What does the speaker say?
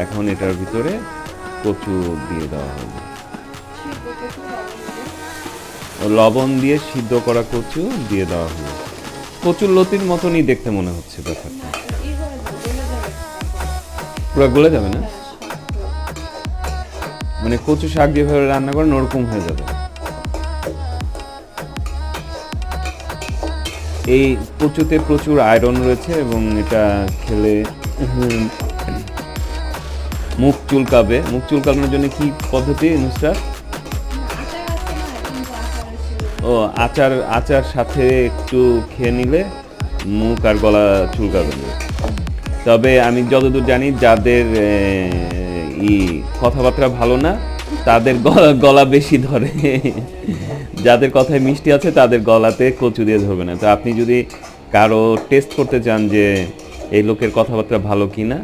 এখন এটার ভিতরে কচু দিয়ে দেওয়া হবে, লবণ দিয়ে সিদ্ধ করা কচু দিয়ে দেওয়া হলো। কচুর লতির মতনই দেখতে মনে হচ্ছে ব্যাপারটা, পুরো গলে যাবে না, মানে কচু শাক যেভাবে রান্না করেন ওরকম হয়ে যাবে। এই কচুতে প্রচুর আয়রন রয়েছে এবং এটা খেলে মুখ চুলকাবে। মুখ চুলকানোর জন্য কি পদ্ধতি নুসরাত? ও আচার সাথে একটু খেয়ে নিলে মুখ আর গলা চুলকাবে না। তবে আমি যতদূর জানি যাদের কথাবার্তা ভালো না তাদের গলা বেশি ধরে, যাদের কথায় মিষ্টি আছে তাদের গলাতে কচু দিয়ে ধরবে না। তো আপনি যদি কারো টেস্ট করতে চান যে এই লোকের কথাবার্তা ভালো কিনা,